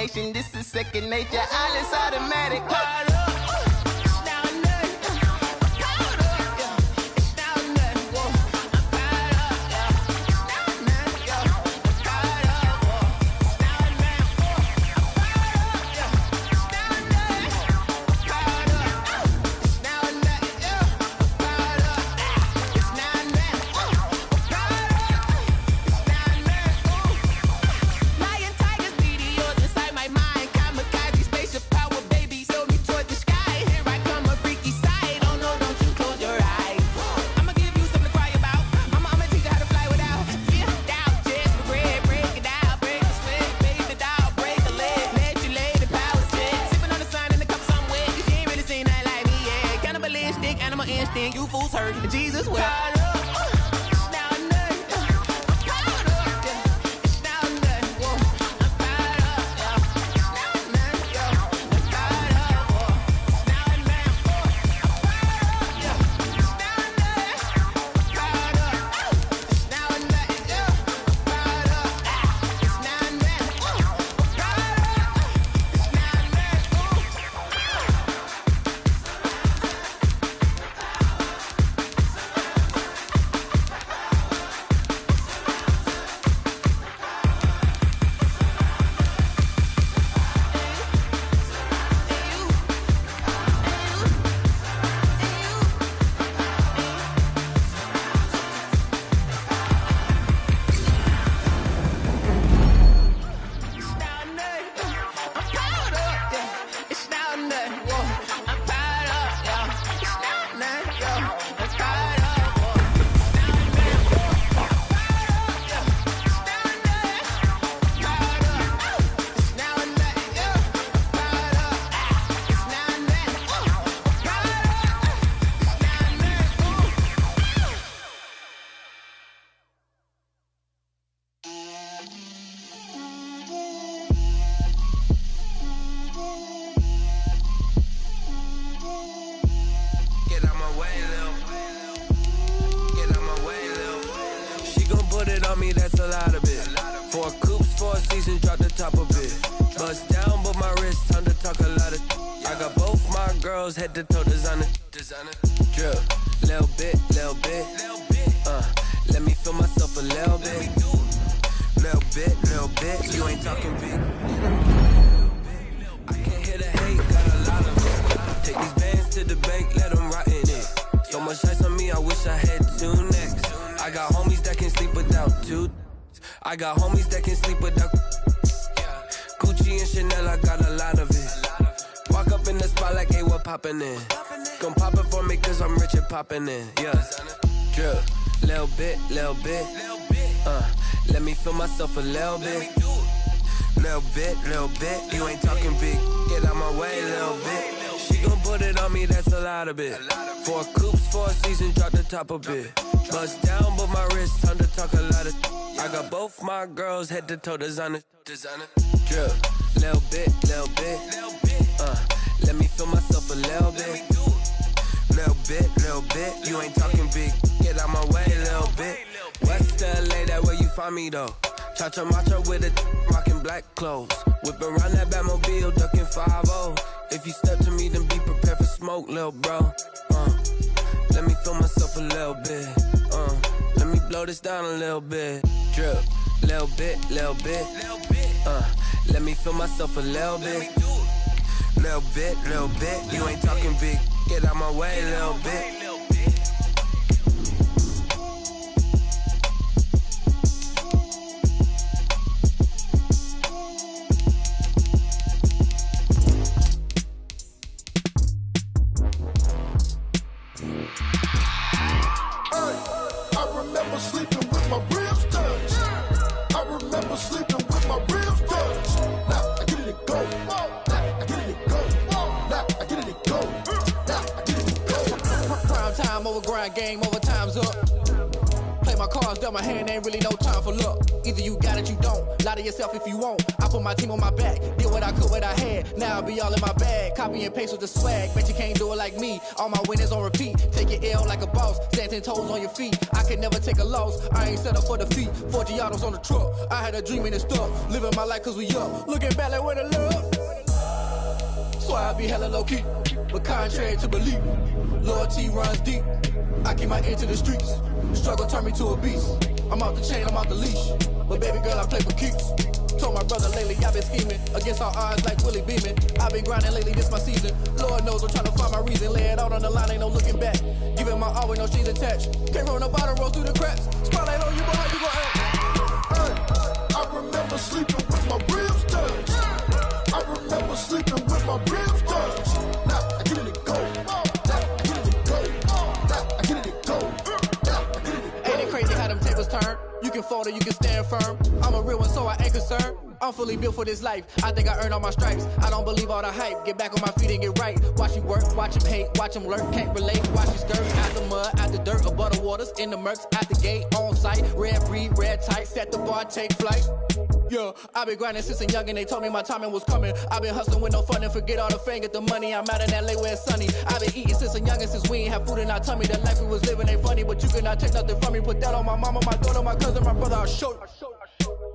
Speaker 11: combination. This is second nature. All is automatic. Caught up.
Speaker 4: You fools heard Jesus well.
Speaker 13: That's a lot of it. 4 coops, 4 seasons, drop the top of it. Bust down, but my wrist, time to talk a lot of. I got both my girls head to toe designer. Drip, little bit. Let me feel myself a little bit. Little bit. You ain't talking big. I can't hear the hate, got a lot of it. Take these bands to the bank, let them rot in it. So much ice on me, I wish I had 2 necks. I got homies that can sleep without 2. I got homies that can sleep without. Gucci and Chanel, I got a lot of it. Walk up in the spot like, hey, what poppin' in? Gon' pop it for me cause I'm rich and poppin' in. Yeah, drip, little bit. Let me feel myself a little bit. Little bit. You ain't talking big. Get out my way, little bit. She gon' put it on me, that's a lot of it. 4 coops, 4 seasons, drop the top of it. Bust down, but my wrist, time to talk a lot of. I got both my girls head to toe designer. Drip, little bit. Let me feel myself a little bit. Little bit. You ain't talking big. Get out my way, little bit. West LA, that where you find me though. Cha-cha matcha with a rockin' black clothes. Whippin' around that Batmobile, duckin' 5-0. If you step to me, then be prepared for smoke, lil' bro. Let me feel myself a little bit. Let me blow this down a little bit. Drip, little bit. Let me feel myself a little bit. Little bit. You ain't talking big. Get out my way, little bit.
Speaker 4: Game over, time's up. Play
Speaker 14: my cards dealt my hand, ain't really no time for luck. Either you got it, you don't. Lie to yourself if you won't. I put my team on my back, did what I could, what I had. Now I be all in my bag, copy and paste with the swag. Bet you can't do it like me. All my winners on repeat. Take your L like a boss, stand 10 toes on your feet. I can never take a loss. I ain't set up for defeat. 4 Giottos on the truck. I had a dream and it stuck. Living my life cause we up. Looking back like where the love. So I be hella low key, but contrary to belief, loyalty runs deep. I keep my ear to the streets. Struggle turned me to a beast. I'm off the chain, I'm off the leash. But baby girl, I play for keeps. Told my brother lately, I been scheming against all odds like Willie Beeman. I been grinding lately, this my season. Lord knows I'm trying to find my reason. Lay it out on the line, ain't no looking back. Giving my all with no strings attached. Came from the bottom, roll through the cracks. Spotlight on you, but how you gon' act?
Speaker 6: I remember sleeping with my ribs touched. I remember sleeping with my ribs touched. Now I get it to go. Now I get it to go. Now I get it to go. Now I get it to go.
Speaker 14: Ain't it crazy how them tables turn? You can fold or you can stand firm. I'm a real one, so I ain't concerned. I'm fully built for this life. I think I earned all my stripes. I don't believe all the hype. Get back on my feet and get right. Watch you work, watch him hate, watch him lurk. Can't relate, watch you skirt. Out the mud, out the dirt, above the waters, in the murks, out the gate, on site. Red breed, red tight, set the bar, take flight. Yeah, I been grinding since a youngin', they told me my timing was coming. I been hustling with no fun and forget all the fame, get the money. I'm out in LA where it's sunny. I been eating since a youngin', since we ain't have food in our tummy. The life we was living ain't funny, but you cannot take nothing from me. Put that on my mama, my daughter, my cousin, my brother, I'll show you.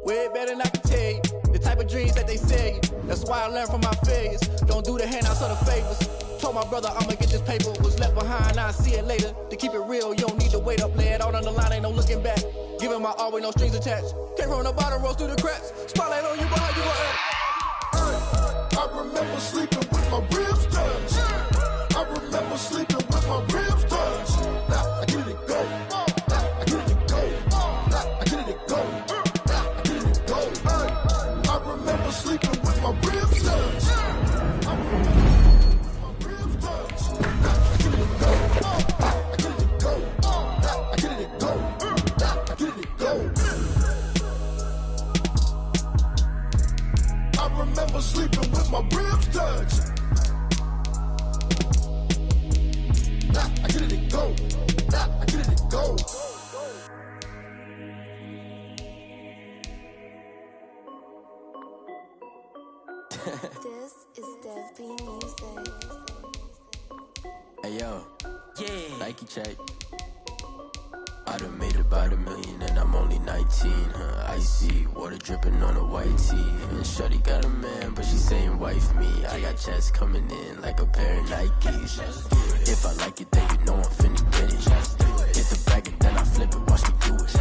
Speaker 14: Way better than I can tell you. The type of dreams that they sell you. That's why I learned from my failures. Don't do the handouts or the favors. Told my brother I'ma get this paper. Was left behind, I'll see it later. To keep it real, you don't need to wait up. Lay it out on the line, ain't no looking back. Giving my all with no strings attached. Came from the bottom, rose through the cracks. Spotlight on you, but how you gon' act?
Speaker 6: I remember sleeping with my ribs touched. I remember sleeping with my ribs touched. Now I get it to go. Now I get it to go. Now I get it to go. Now I get it to go. I remember sleeping with my ribs touched. I remember my ribs touched. Now I get it to go. Now I get it to go. Now I get it to go. Now I get it to go. I remember sleeping with my ribs touched. Now I get it to go. Now I get it to go.
Speaker 1: This is Dev B Music.
Speaker 13: Hey yo, Nike check. I done made about $1 million and I'm only 19. Icy water dripping on a white tee. And shorty got a man, but she saying wife me. I got checks coming in like a pair of Nikes. If I like it, then you know I'm finna get it. Hit the bag and then I flip it, watch me do it.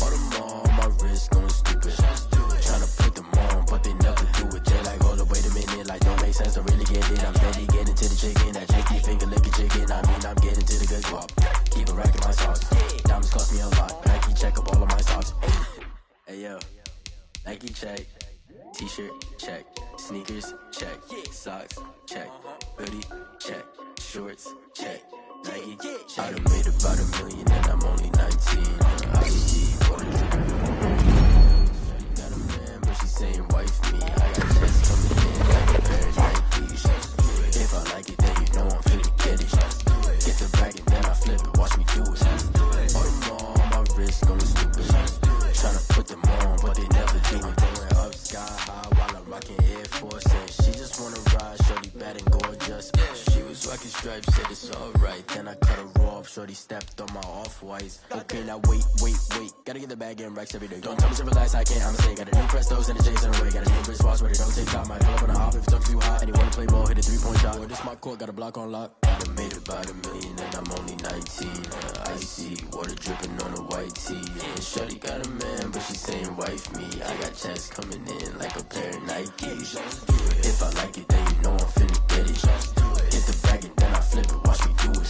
Speaker 13: All the more on my wrist going stupid. Tryna put them on, but they never do it. They like, hold up, wait a minute, like don't make sense to really get it. I'm steady getting to the chicken, that chicky finger licking chicken. I mean, I'm getting to the good guap. Keep a rack in my socks. Diamonds cost me a lot. Nike check up all of my socks. Hey yo, Nike check. T-shirt check. Sneakers check. Socks check. Hoodie check. Shorts check. Nike. I done made about $1 million and I'm only 19. I see water dripping. Shorty got a man, but she saying wife me. I got checks coming in like a pair of Nikes. If I like it, then you know I'm finna get it. Get the bag and then I flip it, watch me do it. All the more on my wrist going stupid. Tryna put them on, but they never do it. Going up sky high while I'm rocking Air Force. And she just wanna ride, shorty bad and gorgeous. She was rocking stripes, said it's alright. Then I cut her off, shorty stepped on my off-whites. Okay, now wait. Gotta get the bag and racks every day. Don't tell me to relax, I can't, I'ma say. Got a new Prestos and a J's in the way. Got a new wristwatch, but it don't take time. I pull up on the hop if it's too hot. And you wanna play ball, hit a 3-point shot. Well, this my court, got a block on lock. I done made about $1 million and I'm only 19. Icy water dripping on a white tee. And shorty got a man, but she saying wife me. I got checks coming in like a pair of Nikes. If I like it, then you know I'm finna get it. Hit the bag and then I flip it, watch me do it.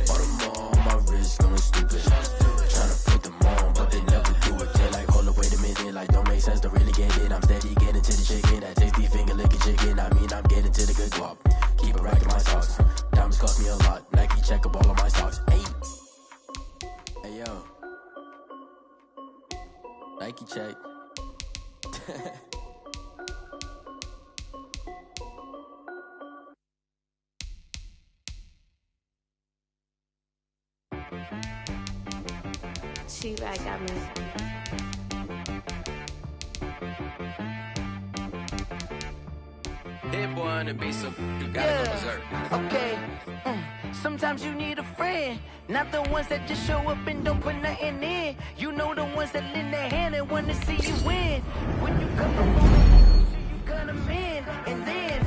Speaker 13: All the more on my wrist going stupid. Tryna put them on, but they never do it. They like, hold up, wait a minute, like don't make sense to really get it. I'm steady getting to the chicken, that tasty finger licking chicken. I mean, I'm getting to the good guap. Keep a rack in my socks. Diamonds cost me a lot. Nike check up all of my stocks. Hey yo, Nike check.
Speaker 15: T-Bag got me.
Speaker 13: Hit boy on the beat, so you gotta go berserk.
Speaker 11: Okay. Sometimes you need a friend, not the ones that just show up and don't put nothing in. You know the ones that lend their hand and want to see you win. When you come up on the so you gonna win. And then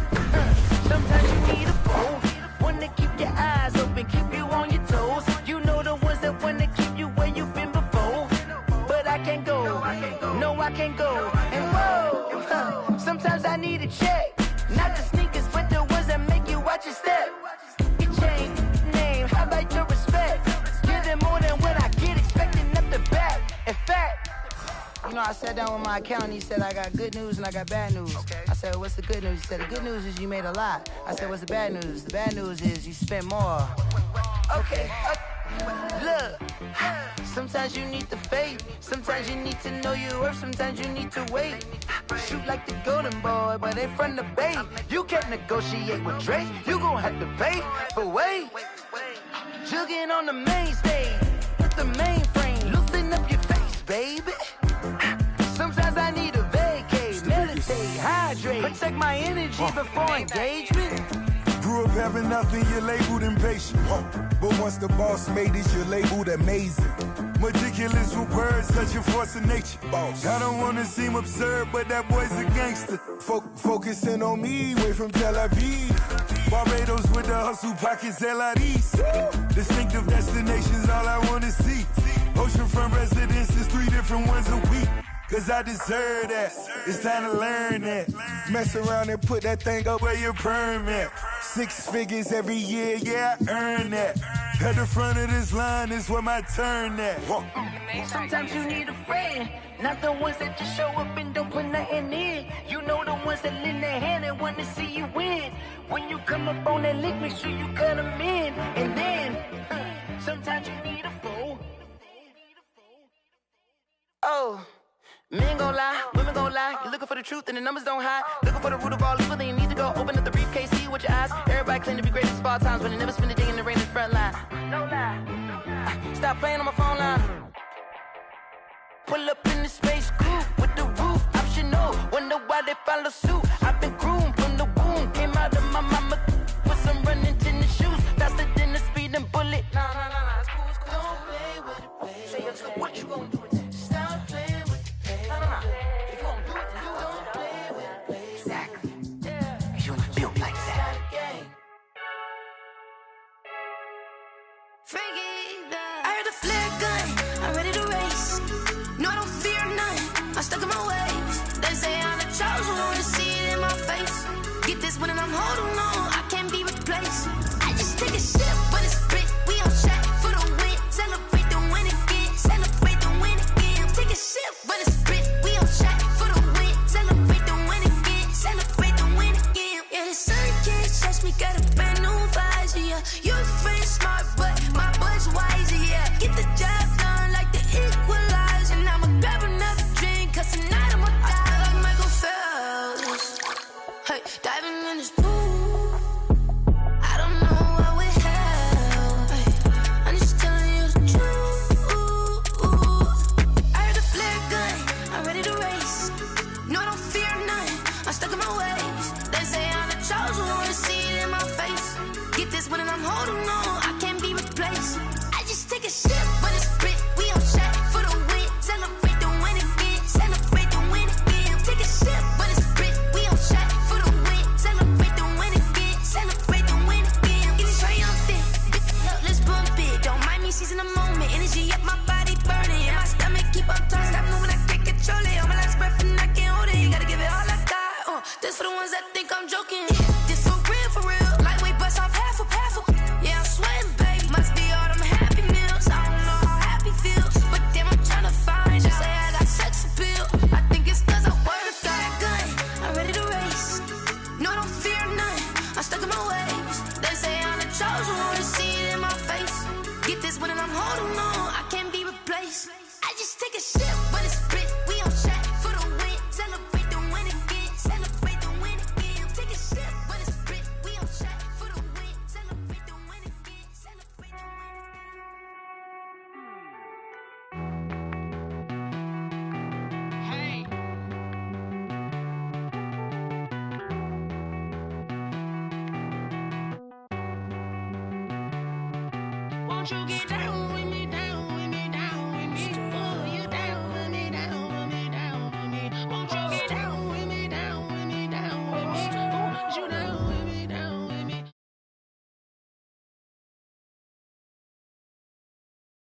Speaker 11: sometimes you need a foe, one to keep your eyes open, keep you on your toes. You know the ones that want to keep you where you've been before. But I can't go, no I can't go. And whoa, sometimes I need a check. Not the sneakers, but the ones that make you watch your step. You change name, how about your respect? Give them more than what I get, expecting up the back. In fact, you know, I sat down with my accountant, he said, I got good news and I got bad news. Okay. I said, what's the good news? He said, the good news is you made a lot. I said, what's the bad news? The bad news is you spent more. Okay, look, sometimes you need the faith, sometimes you need to know your worth, sometimes you need to wait. Shoot like the golden boy, but they from the bay. You can't negotiate with Drake, you gon' have to pay. But wait, jugging on the main stage, with the mainframe, loosen up your face, baby. Sometimes I need a vacate, meditate, hydrate, protect my energy before engagement.
Speaker 16: Grew up having nothing, you're labeled impatient. But once the boss made it, you're labeled amazing. Meticulous with words, such a force of nature. I don't wanna seem absurd, but that boy's a gangster. Focusing on me, way from Tel Aviv. Barbados with the hustle pockets, LIDs. Distinctive destinations, all I wanna see. Oceanfront residences, 3 different ones a week. Cause I deserve that, it's time to learn that. Mess around and put that thing up where your permit. 6 figures every year, yeah, I earn that. At the front of this line is where my turn at.
Speaker 11: Sometimes you need a friend, not the ones that just show up and don't put nothing in. You know the ones that lend their hand and want to see you win. When you come up on that lick, make sure you cut them in. And then, sometimes you need a foe. Oh. Men gon' lie, women gon' lie. You're looking for the truth and the numbers don't hide. Looking for the root of all evil, then you need to go open up the briefcase, see with your eyes. Everybody claim to be greatest of all times, but they never spend a day in the rain in the front line. No lie. Stop playing on my phone line. Pull up in the space coupe with the roof optional. Wonder why they follow suit. I've been groomed from the womb. Came out of my mama with some running tennis shoes. Faster than the speeding bullet. Nah, it's cool, it's cool. Don't play with it, baby. Say, so what you gon' do with it? Stop playing with it. If you gon' do it, then don't play with it, baby. Exactly. Yeah. You ain't built like that.
Speaker 1: Freaky, I heard the flare gun, I'm ready to race. No, I don't fear none, I'm stuck in my ways. They say I'm the chosen one, to see it in my face. Get this one and I'm holding on, I can't be replaced. I just take a sip, but it's spit, we on track for the win. Celebrate the win again, celebrate the win again. Take a sip, but it's spit, we on track for the win. Celebrate the win again, celebrate the win again. Yeah, the sun can't touch me, got a brand new visor, yeah. Your friend smart, but my boy's wiser, yeah. Get the job done like the equalizer. Now I'ma grab another drink, cause tonight I'ma die like Michael Phelps. Hey, diving in this pool, I don't know what we have. Hey, I'm just telling you the truth. I heard the flare gun, I'm ready to race. No, I don't fear none, I'm stuck in my ways. They say I'm the chosen one, to see it in my face. Get this one and I'm holding on, I can't be replaced. I just take a sip, but it's spit, we on track for the win. Celebrate the win again, celebrate the win again. Take a sip, but it's spit, we on track for the win. Celebrate the win again, celebrate the win again. Get it triumphant, let's bump it. Don't mind me seizing the moment, energy up my body burning. And my stomach keep on turning, stop moving, I can't control it. On my last breath and I can't hold it, you gotta give it all I got. This for the ones that think I'm joking. This for real, lightweight bust off half a. Yeah, I'm sweating, babe, must be all them happy meals. I don't know how happy feels, but damn, I'm tryna find you. Say I got sex appeal, I think it's cause I wear a fat gun. I'm ready to race, no, I don't fear none, I'm stuck in my ways. They say I'm the chosen one, to see it in my face. Get this one and I'm holding on, I can't be replaced. I just take a sip, but it's spit, we on track for the win. Celebrate the win again, celebrate the win again. Take a sip, but it's spit, we on track. won't you get down?